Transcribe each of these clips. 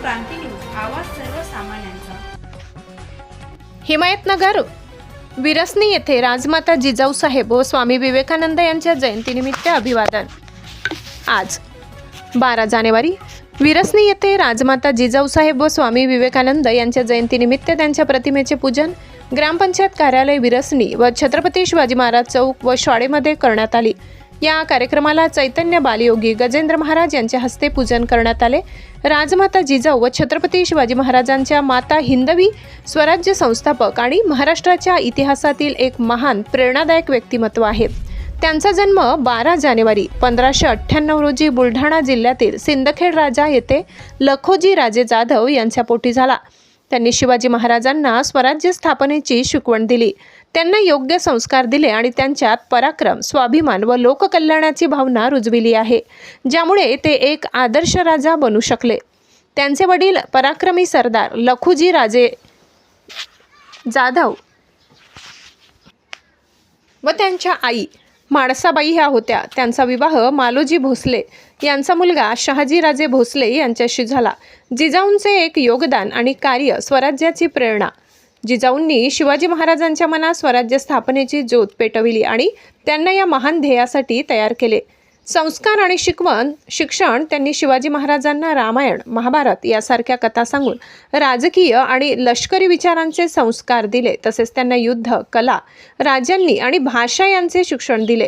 क्रांती news, आवाज सर्वसामान्यांचा। हिमायतनगर विरसनी येथे राजमाता जिजाऊ साहेब व स्वामी विवेकानंद यांच्या जयंतीनिमित्त अभिवादन। आज 12 जानेवारी विरसनी येथे राजमाता जिजाऊ साहेब व स्वामी विवेकानंद यांच्या जयंतीनिमित्त त्यांच्या प्रतिमेचे पूजन ग्रामपंचायत कार्यालय विरसनी व छत्रपती शिवाजी महाराज चौक व शाळेमध्ये करण्यात आले। या कार्यक्रमाला चैतन्य बालयोगी गजेंद्र महाराज यांच्या हस्ते पूजन करण्यात आले। राजमाता जिजाऊ व छत्रपती शिवाजी महाराजांच्या माता हिंदवी स्वराज्य संस्थापक आणि महाराष्ट्राच्या इतिहासातील एक महान प्रेरणादायक व्यक्तिमत्व आहे। त्यांचा जन्म 12 जानेवारी 1598 रोजी बुलढाणा जिल्ह्यातील सिंदखेड राजा येथे लखोजी राजे जाधव यांच्या पोटी झाला। त्यांनी शिवाजी महाराजांना स्वराज्य स्थापनेची शिकवण दिली, त्यांना योग्य संस्कार दिले आणि त्यांच्यात पराक्रम, स्वाभिमान व लोककल्याणाची भावना रुजविली आहे, ज्यामुळे ते एक आदर्श राजा बनू शकले। त्यांचे वडील पराक्रमी सरदार लखोजी राजे जाधव व त्यांच्या आई माळसाबाई ह्या होत्या। त्यांचा विवाह मालोजी भोसले यांचा मुलगा शहाजीराजे भोसले यांच्याशी झाला। जिजाऊंचे एक योगदान आणि कार्य स्वराज्याची प्रेरणा। जिजाऊंनी शिवाजी महाराजांच्या मनात स्वराज्य स्थापनेची ज्योत पेटविली आणि त्यांना या महान ध्येयासाठी तयार केले। संस्कार आणि शिक्षण त्यांनी शिवाजी महाराजांना रामायण, महाभारत यासारख्या कथा सांगून राजकीय आणि लष्करी विचारांचे संस्कार दिले। तसेच त्यांना युद्ध, कला, राज्यांनी आणि भाषा यांचे शिक्षण दिले।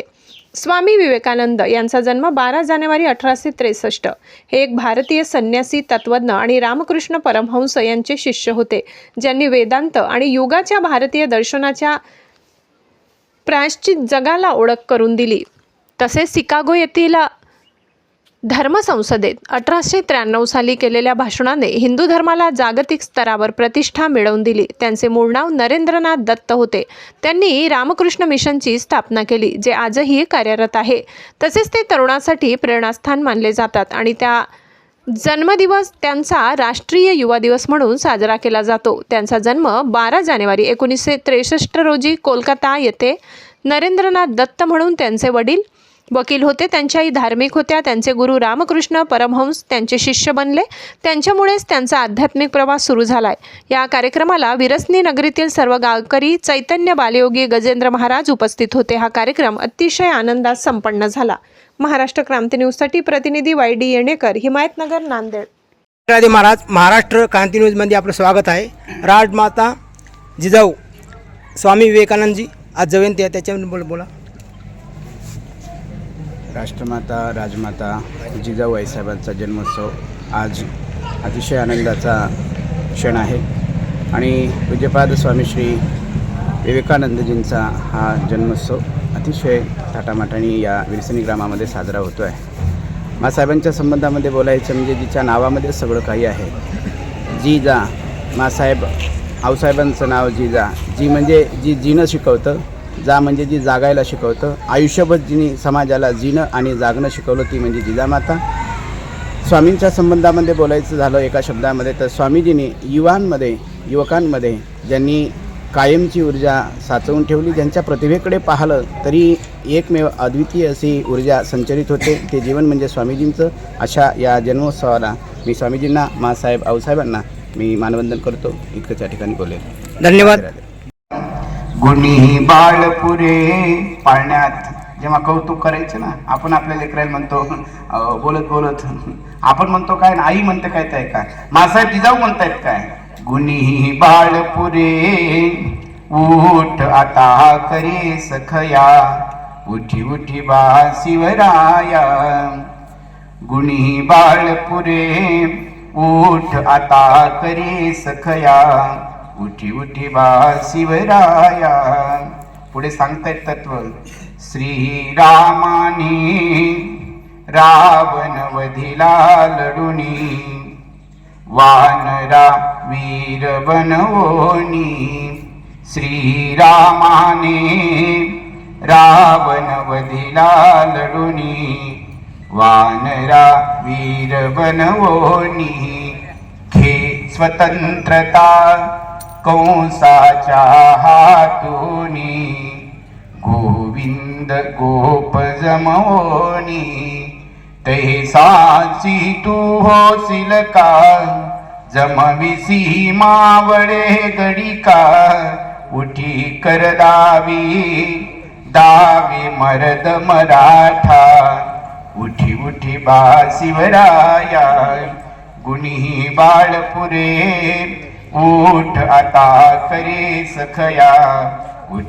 स्वामी विवेकानंद यांचा जन्म 12 जानेवारी 1863। हे एक भारतीय संन्यासी, तत्वज्ञ आणि रामकृष्ण परमहंस यांचे शिष्य होते, ज्यांनी वेदांत आणि युगाच्या भारतीय दर्शनाच्या प्रायश्चित जगाला ओळख करून दिली। तसेच शिकागो येथील धर्मसंसदेत 1893 साली केलेल्या भाषणाने हिंदू धर्माला जागतिक स्तरावर प्रतिष्ठा मिळवून दिली। त्यांचे मूळ नाव नरेंद्रनाथ दत्त होते। त्यांनी रामकृष्ण मिशनची स्थापना केली, जे आजही कार्यरत आहे। तसेच ते तरुणांसाठी प्रेरणास्थान मानले जातात आणि त्या जन्मदिवस त्यांचा राष्ट्रीय युवा दिवस म्हणून साजरा केला जातो। त्यांचा जन्म 12 जानेवारी 1963 रोजी कोलकाता येथे नरेंद्रनाथ दत्त म्हणून त्यांचे वडील वकील होते, त्यांच्या आई धार्मिक होत्या। त्यांचे गुरु रामकृष्ण परमहंस त्यांचे शिष्य बनले, त्यांच्यामुळेच त्यांचा आध्यात्मिक प्रवास सुरू झालाय। या कार्यक्रमाला विरसनी नगरीतील सर्व गावकरी, चैतन्य बालयोगी गजेंद्र महाराज उपस्थित होते। हा कार्यक्रम अतिशय आनंदात संपन्न झाला। महाराष्ट्र क्रांती न्यूजसाठी प्रतिनिधी वाय.डी. येणेकर, हिमायतनगर, नांदेड। महाराज, महाराष्ट्र क्रांती न्यूजमध्ये आपलं स्वागत आहे। राजमाता जिजाऊ स्वामी विवेकानंदजी आज जयंती आहे, त्याच्यावर बोला। राष्ट्रमाता राजमाता जिजाऊ आईसाहेबांचा जन्मोत्सव आज अतिशय आनंदाचा क्षण आहे आणि पूज्यपाद स्वामी श्री विवेकानंदजींचा हा जन्मोत्सव अतिशय थाटामाटाने या विरसनी ग्रामामध्ये साजरा होतो आहे। मासाहेबांच्या संबंधामध्ये बोलायचं म्हणजे जिच्या नावामध्ये सगळं काही आहे। जिजा, मासाहेब आऊसाहेबांचं नाव जिजा, जी म्हणजे जी जीणं शिकवतं, जा म्हणजे जी जागायला शिकवतं। आयुष्यभर जिने समाजाला जीणं आणि जागणं शिकवलं ती म्हणजे जिजामाता। स्वामींच्या संबंधामध्ये बोलायचं झालं एका शब्दामध्ये तर स्वामीजींनी युवकांमध्ये ज्यांनी कायमची ऊर्जा साचवून ठेवली, ज्यांच्या प्रतिभेकडे पाहिलं तरी एकमेव अद्वितीय अशी ऊर्जा संचरित होते, ते जीवन म्हणजे स्वामीजींचं। अशा या जन्मोत्सवाला मी स्वामीजींना, मासाहेब आऊसाहेबांना मी मानवंदन करतो। इतकंच या ठिकाणी बोलेल। धन्यवाद। गुणी बाळपुरे पाळण्यात जेव्हा कौतुक करायचं ना, आपण आपल्या लेकराला म्हणतो बोलत बोलत आपण म्हणतो काय, आई म्हणते काय ते काय, मासाहेब जिजाऊ म्हणतायत काय, गुणी बाळपुरे उठ आता करे सखया, उठी उठी बा शिवराया। गुणी बाळपुरे उठ आता करे सखया, उठी उठी बा शिवराया। पुढे सांगतायत तत्व, श्रीरामाने रावण वधिला लढुनी, वानरा वीर बनवोनी। श्रीरामाने रावण वधिला लढुनी, वानरा वीर बनवोनी। घे स्वतंत्रता कंसाच्या हातूनी, गोविंद गोप जमवोनी। तैसाची तू होशील का, जमविसी मावळे गडिका उठी कर दावी दावी मरद मराठा उठी उठी बाशिवराया गुणी बाळपुरे उठ आता करे सखया